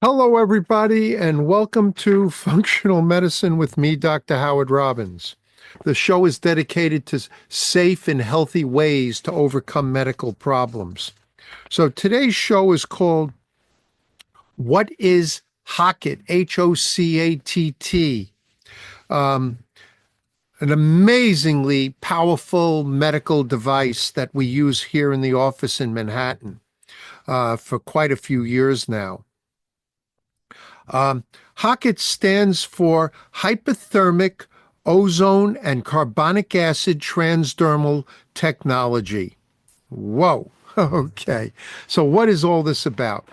Hello, everybody, and welcome to Functional Medicine with me, Dr. Howard Robbins. The show is dedicated to safe and healthy ways to overcome medical problems. So today's show is called What is H.O.C.A.T.T? H-O-C-A-T-T. An amazingly powerful medical device that we use here in the office in Manhattan for quite a few years now. H.O.C.A.T.T stands for Hyperthermic Ozone and Carbonic Acid Transdermal Technology. Whoa. Okay. So what is all this about?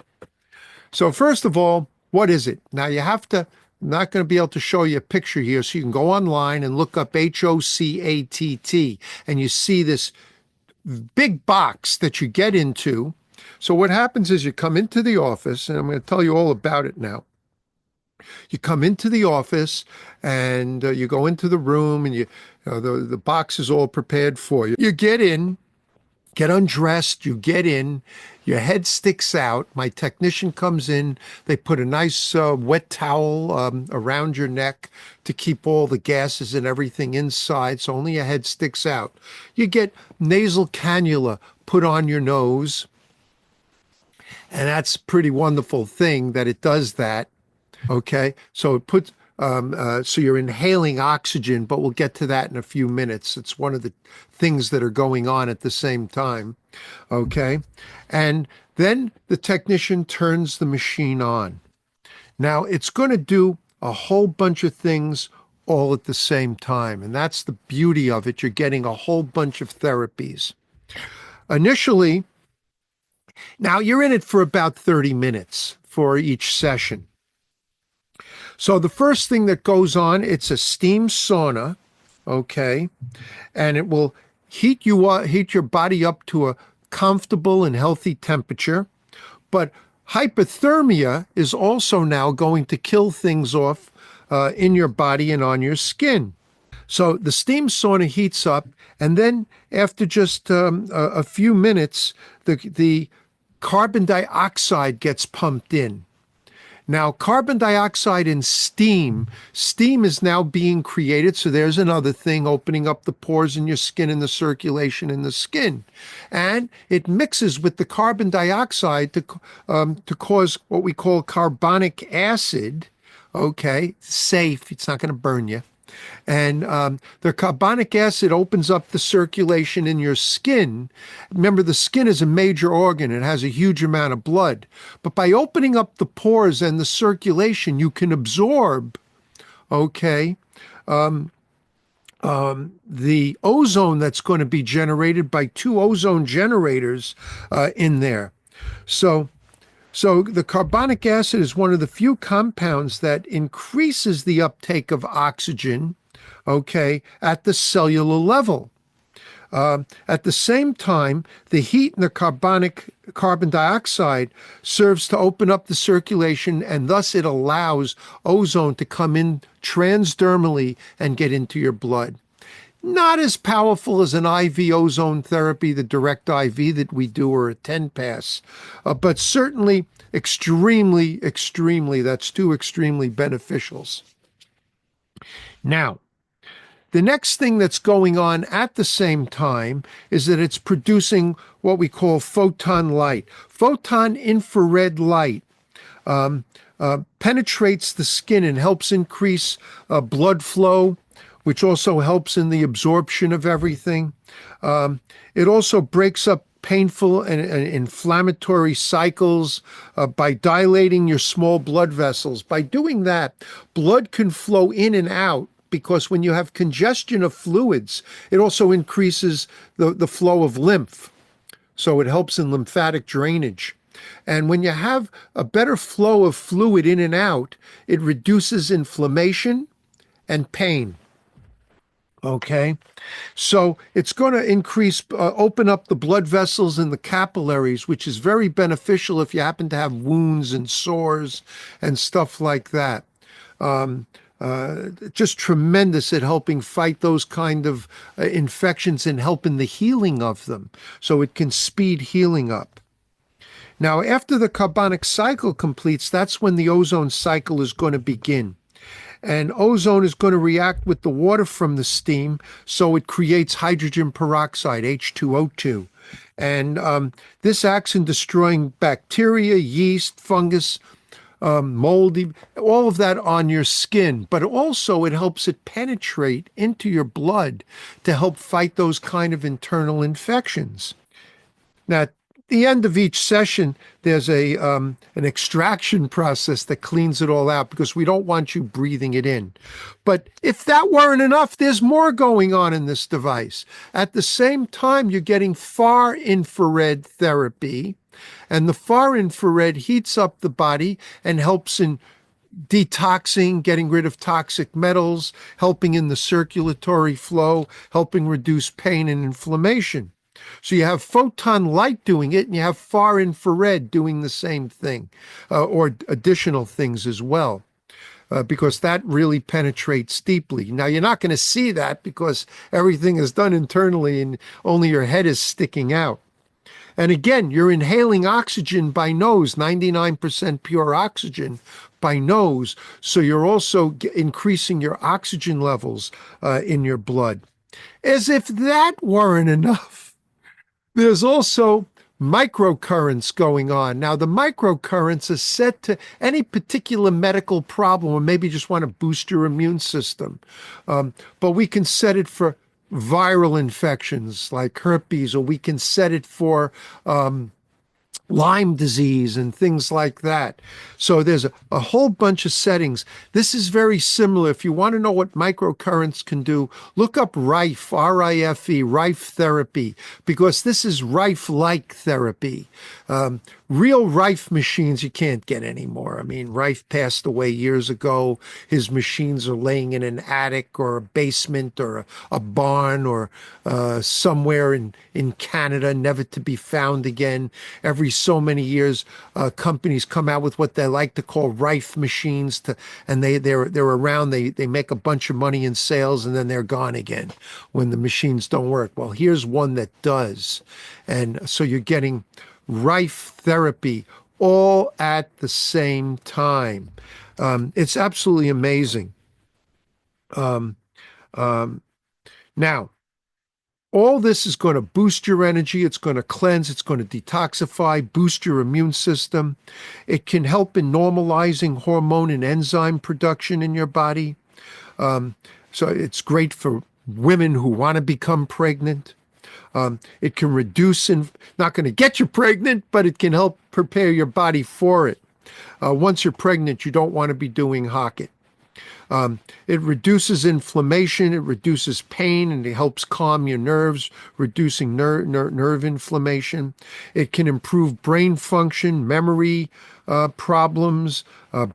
So first of all, what is it? Now I'm not going to be able to show you a picture here, so you can go online and look up H-O-C-A.T.T, and you see this big box that you get into. So what happens is you come into the office, and I'm going to tell you all about it now. You come into the office and you go into the room, and the box is all prepared for you. You get in, get undressed, you get in, your head sticks out. My technician comes in, they put a nice wet towel around your neck to keep all the gases and everything inside, so only your head sticks out. You get nasal cannula put on your nose, and that's a pretty wonderful thing that it does that. Okay, so it puts so you're inhaling oxygen, but we'll get to that in a few minutes. It's one of the things that are going on at the same time. Okay, and then the technician turns the machine on. Now it's going to do a whole bunch of things all at the same time, and that's the beauty of it. You're getting a whole bunch of therapies. Initially, now you're in it for about 30 minutes for each session. So the first thing that goes on, it's a steam sauna, okay, and it will heat your body up to a comfortable and healthy temperature. But hypothermia is also now going to kill things off in your body and on your skin. So the steam sauna heats up, and then after just a few minutes, the carbon dioxide gets pumped in. Now, carbon dioxide and steam is now being created. So there's another thing opening up the pores in your skin and the circulation in the skin. And it mixes with the carbon dioxide to cause what we call carbonic acid. Okay, safe. It's not going to burn you. And the carbonic acid opens up the circulation in your skin. Remember, the skin is a major organ. It has a huge amount of blood. But by opening up the pores and the circulation, you can absorb, okay, the ozone that's going to be generated by two ozone generators in there. So the carbonic acid is one of the few compounds that increases the uptake of oxygen, okay, at the cellular level. At the same time, the heat in the carbon dioxide serves to open up the circulation, and thus it allows ozone to come in transdermally and get into your blood. Not as powerful as an IV ozone therapy, the direct IV that we do, or a 10-pass, but certainly extremely, that's two extremely beneficials. Now, the next thing that's going on at the same time is that it's producing what we call photon light. Photon infrared light penetrates the skin and helps increase blood flow, which also helps in the absorption of everything. It also breaks up painful and inflammatory cycles by dilating your small blood vessels. By doing that, blood can flow in and out, because when you have congestion of fluids, it also increases the flow of lymph. So it helps in lymphatic drainage. And when you have a better flow of fluid in and out, it reduces inflammation and pain. Okay, so it's going to open up the blood vessels and the capillaries, which is very beneficial if you happen to have wounds and sores and stuff like that. Just tremendous at helping fight those kind of infections and helping the healing of them. So it can speed healing up. Now, after the carbonic cycle completes, that's when the ozone cycle is going to begin. And ozone is going to react with the water from the steam, so it creates hydrogen peroxide, H2O2. And this acts in destroying bacteria, yeast, fungus, moldy, all of that on your skin. But also it helps it penetrate into your blood to help fight those kind of internal infections. Now, at the end of each session, there's an extraction process that cleans it all out because we don't want you breathing it in. But if that weren't enough, there's more going on in this device. At the same time, you're getting far infrared therapy, and the far infrared heats up the body and helps in detoxing, getting rid of toxic metals, helping in the circulatory flow, helping reduce pain and inflammation. So you have photon light doing it, and you have far infrared doing the same thing, or additional things as well, because that really penetrates deeply. Now, you're not going to see that because everything is done internally and only your head is sticking out. And again, you're inhaling oxygen by nose, 99% pure oxygen by nose. So you're also increasing your oxygen levels in your blood. As if that weren't enough, there's also microcurrents going on. Now, the microcurrents are set to any particular medical problem, or maybe just want to boost your immune system. But we can set it for viral infections like herpes, or we can set it for Lyme disease and things like that. So there's a whole bunch of settings. This is very similar. If you want to know what microcurrents can do, look up Rife, R-I-F-E, Rife therapy, because this is Rife-like therapy. Real Rife machines you can't get anymore. I mean, Rife passed away years ago. His machines are laying in an attic or a basement or a barn or somewhere in Canada, never to be found again. Every so many years, companies come out with what they like to call Rife machines, and they're around. They make a bunch of money in sales, and then they're gone again when the machines don't work. Well, here's one that does, and so you're getting Rife therapy all at the same time. It's absolutely amazing. Now, all this is going to boost your energy. It's going to cleanse. It's going to detoxify, boost your immune system. It can help in normalizing hormone and enzyme production in your body. So it's great for women who want to become pregnant. It can reduce, not going to get you pregnant, but it can help prepare your body for it. Once you're pregnant, you don't want to be doing H.O.C.A.T.T. It reduces inflammation, it reduces pain, and it helps calm your nerves, reducing nerve inflammation. It can improve brain function, memory problems.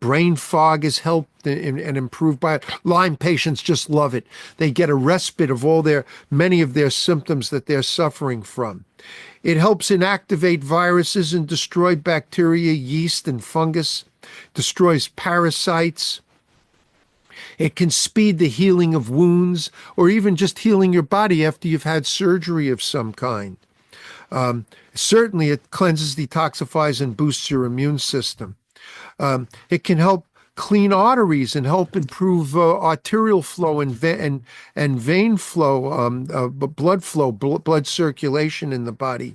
Brain fog is helped and improved by it. Lyme patients just love it. They get a respite of many of their symptoms that they're suffering from. It helps inactivate viruses and destroy bacteria, yeast, and fungus, destroys parasites. It can speed the healing of wounds, or even just healing your body after you've had surgery of some kind. Certainly, it cleanses, detoxifies, and boosts your immune system. It can help clean arteries and help improve arterial flow and vein flow, blood flow, blood circulation in the body.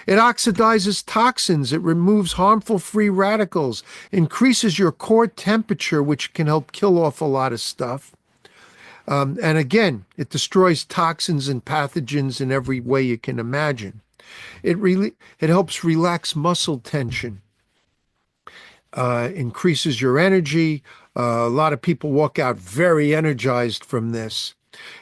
It oxidizes toxins. It removes harmful free radicals, increases your core temperature, which can help kill off a lot of stuff. And again, it destroys toxins and pathogens in every way you can imagine. It helps relax muscle tension. Increases your energy. A lot of people walk out very energized from this.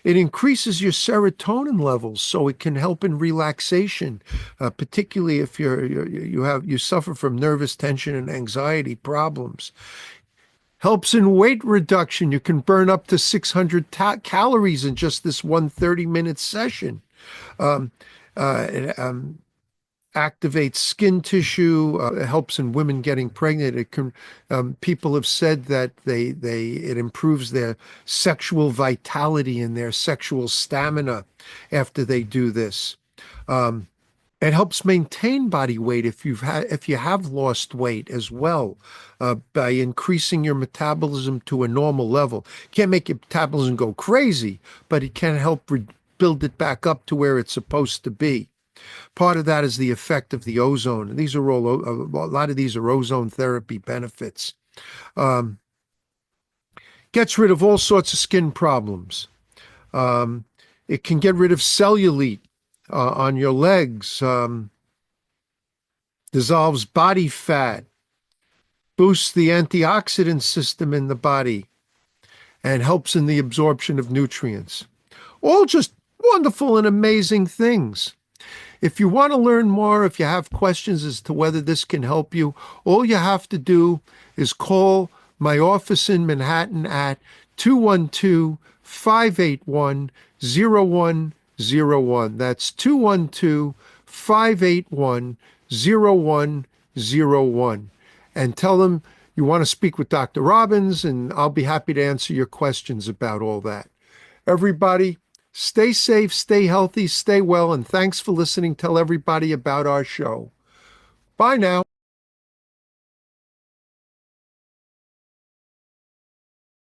It increases your serotonin levels, so it can help in relaxation, particularly if you suffer from nervous tension and anxiety problems. Helps in weight reduction. You can burn up to 600 calories in just this one 30-minute session. It activates skin tissue. It helps in women getting pregnant. It can. People have said that it improves their sexual vitality and their sexual stamina after they do this. It helps maintain body weight if you have lost weight as well, by increasing your metabolism to a normal level. Can't make your metabolism go crazy, but it can help build it back up to where it's supposed to be. Part of that is the effect of the ozone. These are all a lot of these are ozone therapy benefits. Gets rid of all sorts of skin problems. It can get rid of cellulite on your legs, dissolves body fat, boosts the antioxidant system in the body, and helps in the absorption of nutrients. All just wonderful and amazing things. If you want to learn more, if you have questions as to whether this can help you, all you have to do is call my office in Manhattan at 212-581-0101. That's 212-581-0101. And tell them you want to speak with Dr. Robbins, and I'll be happy to answer your questions about all that. Everybody, stay safe, stay healthy, stay well, and thanks for listening. Tell everybody about our show. Bye now.